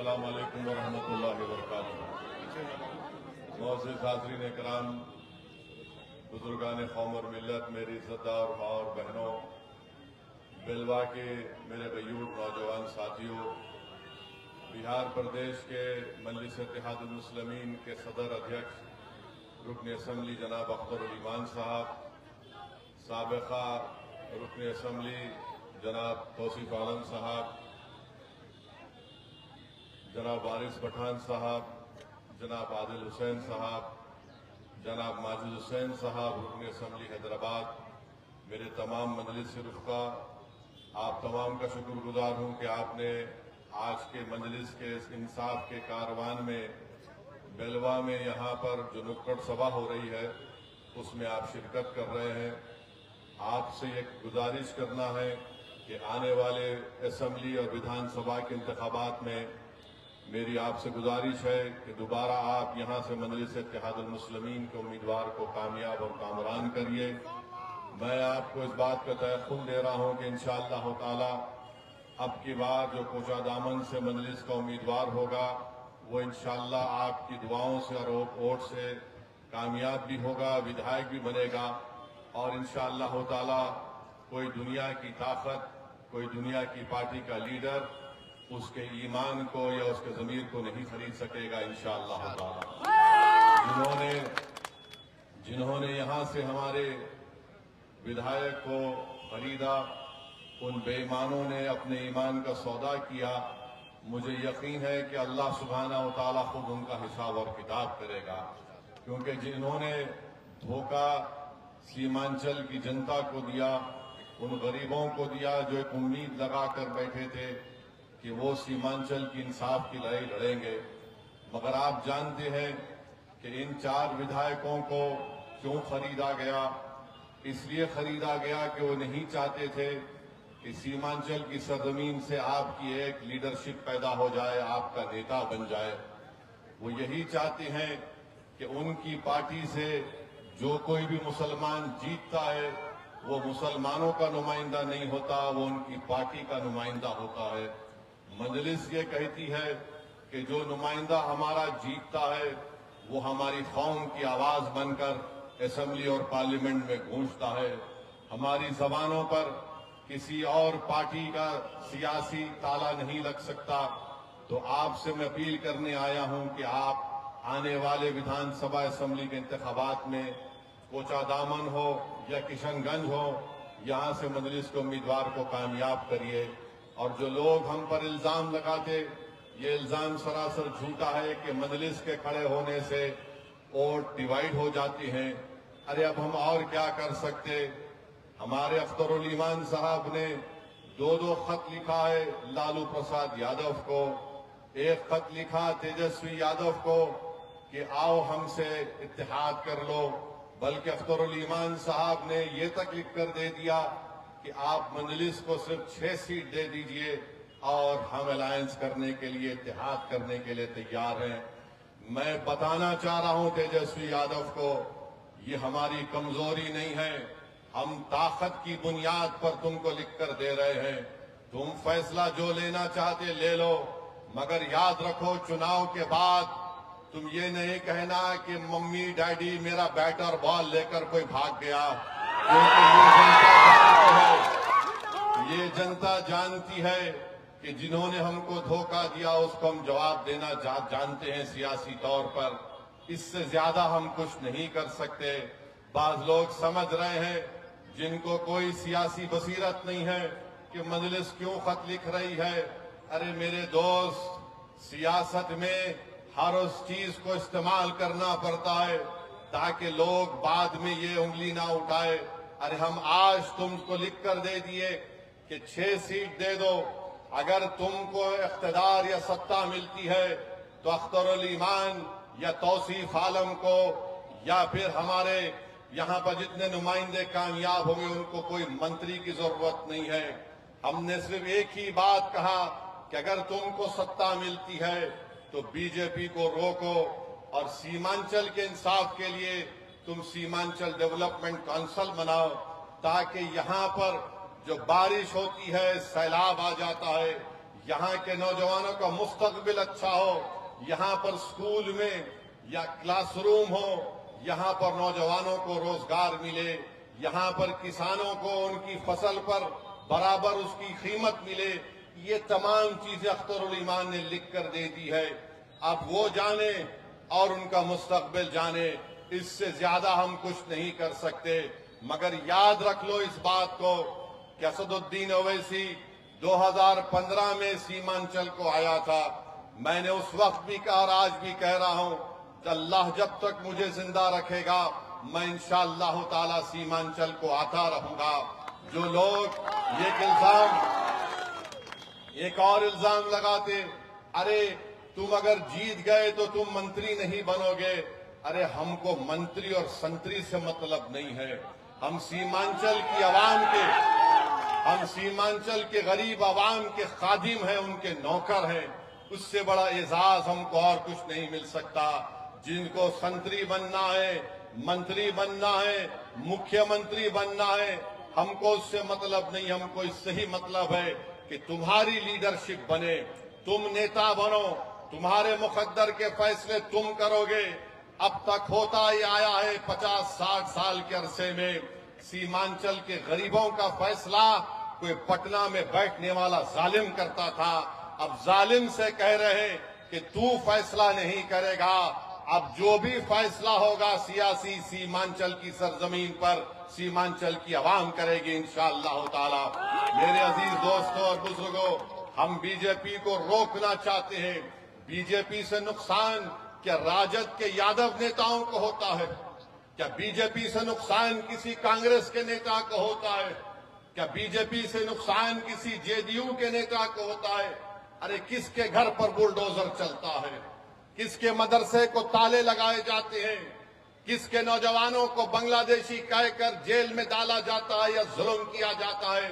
अस्सलाम वालेकुम वरहमतुल्लाहि वबरकातुहू। मोअज़्ज़िज़ हाज़रीन इकराम, बुजुर्गान कौम और मिल्लत, मेरी इज़्ज़तदार माँ और बहनों, बिलवा के मेरे बयूर नौजवान साथियों, बिहार प्रदेश के मजलिस इत्तेहादुल मुस्लिमीन के सदर अध्यक्ष रुकन असम्बली जनाब अख्तरुल ईमान साहब, साबिक़ा रुकन असम्बली जनाब तौसीफ आलम साहब, जनाब वारिस पठान साहब, जनाब आदिल हुसैन साहब, जनाब माजिद हुसैन साहब रुकन असम्बली हैदराबाद, मेरे तमाम मजलिस से रुफ़क़ा, आप तमाम का शुक्रगुजार हूँ कि आपने आज के मजलिस के इस इंसाफ के कारवान में बेलवा में यहाँ पर जो नुक्कड़ सभा हो रही है उसमें आप शिरकत कर रहे हैं। आपसे एक गुजारिश करना है कि आने वाले असम्बली और विधानसभा के इंतखाबात में मेरी आपसे गुजारिश है कि दोबारा आप यहाँ से मजलिस इत्तेहादुल मुस्लिमीन के उम्मीदवार को कामयाब और कामरान करिए। मैं आपको इस बात का तयक़ुन दे रहा हूँ कि इंशाअल्लाह ताला अब की बार जो कोचादामन से मजलिस का उम्मीदवार होगा वो इंशाअल्लाह आपकी दुआओं से और वोट से कामयाब भी होगा, विधायक भी बनेगा और इंशाअल्लाह ताला कोई दुनिया की ताकत, कोई दुनिया की पार्टी का लीडर उसके ईमान को या उसके ज़मीर को नहीं खरीद सकेगा इंशाअल्लाह ताला। जिन्होंने यहाँ से हमारे विधायक को खरीदा, उन बेईमानों ने अपने ईमान का सौदा किया। मुझे यकीन है कि अल्लाह सुब्हानहू व तआला खुद उनका हिसाब और किताब करेगा, क्योंकि जिन्होंने धोखा सीमांचल की जनता को दिया, उन गरीबों को दिया जो एक उम्मीद लगा कर बैठे थे कि वो सीमांचल की इंसाफ की लड़ाई लड़ेंगे, मगर आप जानते हैं कि इन 4 विधायकों को क्यों खरीदा गया। इसलिए खरीदा गया कि वो नहीं चाहते थे कि सीमांचल की सरजमीन से आपकी एक लीडरशिप पैदा हो जाए, आपका नेता बन जाए। वो यही चाहते हैं कि उनकी पार्टी से जो कोई भी मुसलमान जीतता है वो मुसलमानों का नुमाइंदा नहीं होता, वो उनकी पार्टी का नुमाइंदा होता है। मजलिस ये कहती है कि जो नुमाइंदा हमारा जीतता है वो हमारी कौम की आवाज बनकर असेंबली और पार्लियामेंट में गूंजता है। हमारी जबानों पर किसी और पार्टी का सियासी ताला नहीं लग सकता। तो आपसे मैं अपील करने आया हूं कि आप आने वाले विधानसभा असेंबली के इंतखाबात में कोचादामन हो या किशनगंज हो, यहां से मजलिस के उम्मीदवार को कामयाब करिए। और जो लोग हम पर इल्जाम लगाते, ये इल्जाम सरासर झूठा है कि मजलिस के खड़े होने से वोट डिवाइड हो जाती हैं। अरे अब हम और क्या कर सकते। हमारे अख्तरुल ईमान साहब ने 2 खत लिखा है लालू प्रसाद यादव को, एक खत लिखा तेजस्वी यादव को कि आओ हमसे इत्तेहाद कर लो, बल्कि अख्तरुल ईमान साहब ने ये तक लिख कर दे दिया कि आप मजलिस को सिर्फ 6 सीट दे दीजिए और हम अलायंस करने के लिए, इत्तेहाद करने के लिए तैयार हैं। मैं बताना चाह रहा हूं तेजस्वी यादव को, ये हमारी कमजोरी नहीं है, हम ताकत की बुनियाद पर तुमको लिखकर दे रहे हैं। तुम फैसला जो लेना चाहते ले लो, मगर याद रखो चुनाव के बाद तुम ये नहीं कहना कि मम्मी डैडी मेरा बैट और बॉल लेकर कोई भाग गया, क्योंकि ये जनता जानती है कि जिन्होंने हमको धोखा दिया उसको हम जवाब देना जानते हैं सियासी तौर पर। इससे ज्यादा हम कुछ नहीं कर सकते। बाज लोग समझ रहे हैं जिनको कोई सियासी बसीरत नहीं है कि मजलिस क्यों खत लिख रही है। अरे मेरे दोस्त, सियासत में हर उस चीज को इस्तेमाल करना पड़ता है ताकि लोग बाद में ये उंगली ना उठाए। अरे हम आज तुमको लिख कर दे दिए कि 6 सीट दे दो, अगर तुमको इख्तिदार या सत्ता मिलती है तो अख्तरुल ईमान या तौसीफ आलम को या फिर हमारे यहाँ पर जितने नुमाइंदे कामयाब होंगे उनको कोई मंत्री की जरूरत नहीं है। हमने सिर्फ एक ही बात कहा कि अगर तुमको सत्ता मिलती है तो बीजेपी को रोको और सीमांचल के इंसाफ के लिए तुम सीमांचल डेवलपमेंट काउंसिल बनाओ, ताकि यहाँ पर जो बारिश होती है, सैलाब आ जाता है, यहाँ के नौजवानों का मुस्तकबिल अच्छा हो, यहाँ पर स्कूल में या क्लासरूम हो, यहाँ पर नौजवानों को रोजगार मिले, यहाँ पर किसानों को उनकी फसल पर बराबर उसकी कीमत मिले। ये तमाम चीजें अख्तरुल ईमान ने लिख कर दे दी है। अब वो जाने और उनका मुस्तकबिल जाने, इससे ज्यादा हम कुछ नहीं कर सकते। मगर याद रख लो इस बात को कि असदुद्दीन ओवैसी 2015 में सीमांचल को आया था। मैंने उस वक्त भी कहा और आज भी कह रहा हूं कि अल्लाह जब तक मुझे जिंदा रखेगा मैं इंशाअल्लाह ताला सीमांचल को आता रहूंगा। जो लोग एक और इल्जाम लगाते, अरे तुम अगर जीत गए तो तुम मंत्री नहीं बनोगे। अरे हमको मंत्री और संतरी से मतलब नहीं है। हम सीमांचल के गरीब आवाम के खादिम हैं, उनके नौकर हैं। उससे बड़ा एजाज हमको और कुछ नहीं मिल सकता। जिनको संतरी बनना है, मंत्री बनना है, मुख्यमंत्री बनना है, हमको उससे मतलब नहीं। हमको इससे ही मतलब है कि तुम्हारी लीडरशिप बने, तुम नेता बनो, तुम्हारे मुकद्दर के फैसले तुम करोगे। अब तक होता ही आया है 50-60 साल के अरसे में सीमांचल के गरीबों का फैसला कोई पटना में बैठने वाला जालिम करता था। अब जालिम से कह रहे कि तू फैसला नहीं करेगा। अब जो भी फैसला होगा सियासी सीमांचल की सरजमीन पर सीमांचल की आवाम करेगी इंशाअल्लाह ताला। मेरे अजीज दोस्तों और बुजुर्गों, हम बीजेपी को रोकना चाहते हैं। बीजेपी से नुकसान क्या राजद के यादव नेताओं को होता है? क्या बीजेपी से नुकसान किसी कांग्रेस के नेता को होता है? क्या बीजेपी से नुकसान किसी जेडीयू के नेता को होता है? अरे किसके घर पर बुलडोजर चलता है? किसके मदरसे को ताले लगाए जाते हैं? किसके नौजवानों को बांग्लादेशी कहकर जेल में डाला जाता है या जुल्म किया जाता है?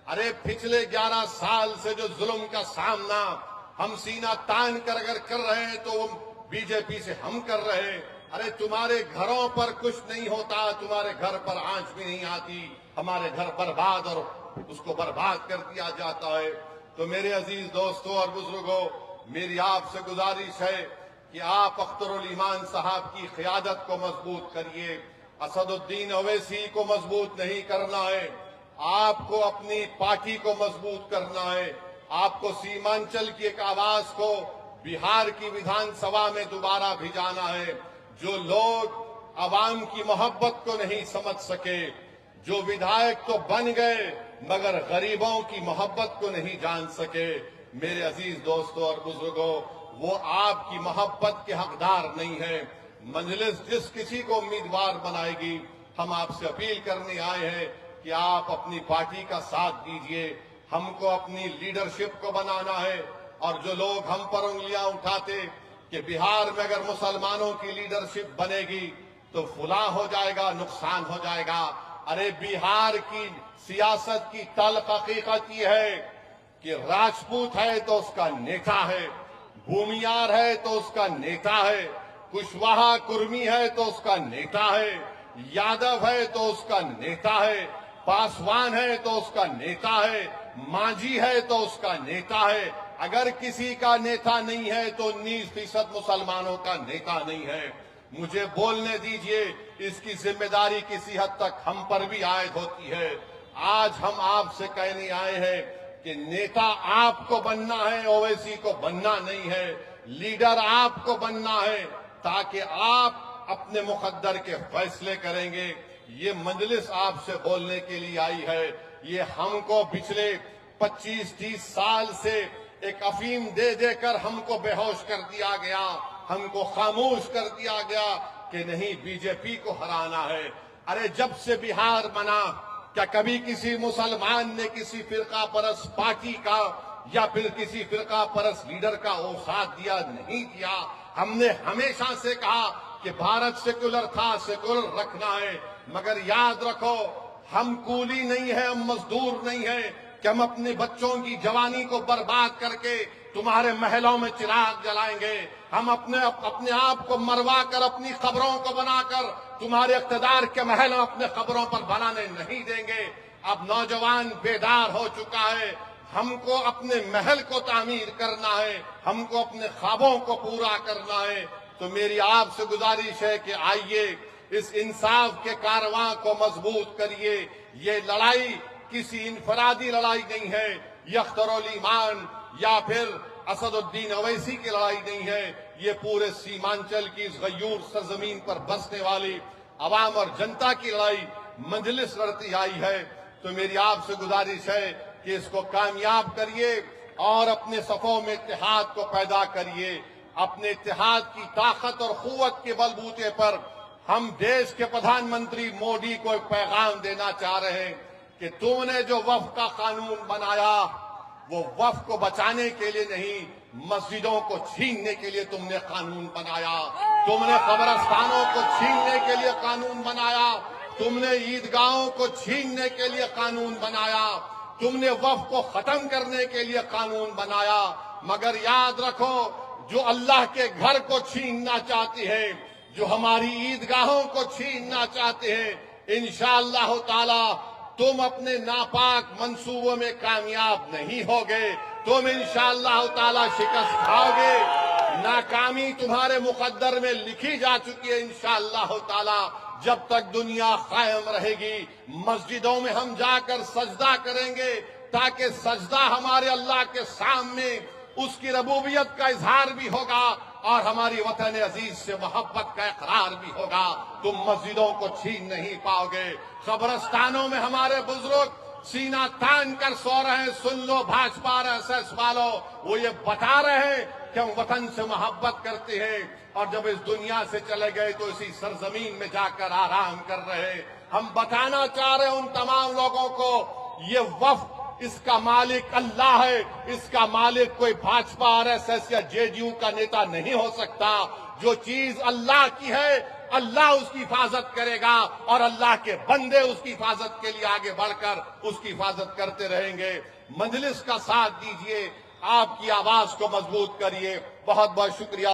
अरे पिछले 11 साल से जो जुल्म का सामना हम सीना तान कर अगर कर रहे हैं तो बीजेपी से हम कर रहे हैं। अरे तुम्हारे घरों पर कुछ नहीं होता, तुम्हारे घर पर आंच भी नहीं आती, हमारे घर बर्बाद और उसको बर्बाद कर दिया जाता है। तो मेरे अजीज दोस्तों और बुजुर्गों, मेरी आपसे गुजारिश है कि आप अख्तरुल ईमान साहब की क़ियादत को मजबूत करिए। असदुद्दीन ओवैसी को मजबूत नहीं करना है, आपको अपनी पार्टी को मजबूत करना है। आपको सीमांचल की एक आवाज को बिहार की विधानसभा में दोबारा भिजाना है। जो लोग आवाम की मोहब्बत को नहीं समझ सके, जो विधायक तो बन गए मगर गरीबों की मोहब्बत को नहीं जान सके, मेरे अजीज दोस्तों और बुजुर्गों, वो आपकी मोहब्बत के हकदार नहीं है। मजलिस जिस किसी को उम्मीदवार बनाएगी, हम आपसे अपील करने आए हैं कि आप अपनी पार्टी का साथ दीजिए। हमको अपनी लीडरशिप को बनाना है। और जो लोग हम पर उंगलियां उठाते कि बिहार में अगर मुसलमानों की लीडरशिप बनेगी तो फुला हो जाएगा, नुकसान हो जाएगा। अरे बिहार की सियासत की तल्ख हकीकत ये है कि राजपूत है तो उसका नेता है, भूमियार है तो उसका नेता है, कुशवाहा कुर्मी है तो उसका नेता है, यादव है तो उसका नेता है, पासवान है तो उसका नेता है, मांझी है तो उसका नेता है। अगर किसी का नेता नहीं है तो 19% मुसलमानों का नेता नहीं है। मुझे बोलने दीजिए, इसकी जिम्मेदारी किसी हद तक हम पर भी आयद होती है। आज हम आपसे कहने आए हैं कि नेता आपको बनना है, ओवैसी को बनना नहीं है। लीडर आपको बनना है ताकि आप अपने मुकद्दर के फैसले करेंगे। ये मजलिस आपसे बोलने के लिए आई है। ये हमको पिछले 25-30 साल से एक अफीम दे देकर हमको बेहोश कर दिया गया, हमको खामोश कर दिया गया कि नहीं बीजेपी को हराना है। अरे जब से बिहार बना, क्या कभी किसी मुसलमान ने किसी फिरका परस्त पार्टी का या फिर किसी फिरका परस्त लीडर का वो साथ दिया? नहीं दिया। हमने हमेशा से कहा कि भारत सेकुलर था, सेकुलर रखना है। मगर याद रखो, हम कूली नहीं है, हम मजदूर नहीं है कि हम अपने बच्चों की जवानी को बर्बाद करके तुम्हारे महलों में चिराग जलाएंगे। हम अपने आप को मरवा कर अपनी खबरों को बनाकर तुम्हारे इख्तिदार के महल अपने खबरों पर बनाने नहीं देंगे। अब नौजवान बेदार हो चुका है, हमको अपने महल को तामीर करना है, हमको अपने ख्वाबों को पूरा करना है। तो मेरी आपसे गुजारिश है कि आइए इस इंसाफ के कारवां को मजबूत करिए। ये लड़ाई किसी इनफरादी लड़ाई नहीं है, ये अख्तरुल ईमान या फिर असदुद्दीन अवैसी की लड़ाई नहीं है। ये पूरे सीमांचल की इस गयूर सरजमीन पर बसने वाली अवाम और जनता की लड़ाई मजलिस लड़ती आई है। तो मेरी आपसे गुजारिश है कि इसको कामयाब करिए और अपने सफों में इत्तेहाद को पैदा करिए। अपने इत्तेहाद की ताकत और कुव्वत के बलबूते पर हम देश के प्रधानमंत्री मोदी को एक पैगाम देना चाह रहे हैं कि तुमने जो वक्फ का कानून बनाया वो वक्फ को बचाने के लिए नहीं, मस्जिदों को छीनने के लिए तुमने कानून बनाया। तुमने कब्रिस्तानों को छीनने के लिए कानून बनाया, तुमने ईदगाहों को छीनने के लिए कानून बनाया, तुमने वक्फ को खत्म करने के लिए कानून बनाया। मगर याद रखो, जो अल्लाह के घर को छीनना चाहती है, जो हमारी ईदगाहों को छीनना चाहते हैं, इंशाअल्लाह ताला तुम अपने नापाक मंसूबों में कामयाब नहीं होगे। तुम इंशाअल्लाह ताला शिकस्त खाओगे। नाकामी तुम्हारे मुकद्दर में लिखी जा चुकी है। इंशाअल्लाह ताला जब तक दुनिया कायम रहेगी, मस्जिदों में हम जाकर सजदा करेंगे ताकि सजदा हमारे अल्लाह के सामने उसकी रबूबियत का इजहार भी होगा और हमारी वतन अजीज से मोहब्बत का इकरार भी होगा। तुम मस्जिदों को छीन नहीं पाओगे। कब्रिस्तानों में हमारे बुजुर्ग सीना तान कर सो रहे हैं। सुन लो भाजपा RSS वालों, वो ये बता रहे हैं कि हम वतन से मोहब्बत करते हैं और जब इस दुनिया से चले गए तो इसी सरजमीन में जाकर आराम कर रहे हैं। हम बताना चाह रहे हैं उन तमाम लोगों को, ये वक्फ इसका मालिक अल्लाह है, इसका मालिक कोई भाजपा RSS या JDU का नेता नहीं हो सकता। जो चीज अल्लाह की है, अल्लाह उसकी हिफाजत करेगा और अल्लाह के बंदे उसकी हिफाजत के लिए आगे बढ़कर उसकी हिफाजत करते रहेंगे। मजलिस का साथ दीजिए, आपकी आवाज को मजबूत करिए। बहुत बहुत शुक्रिया।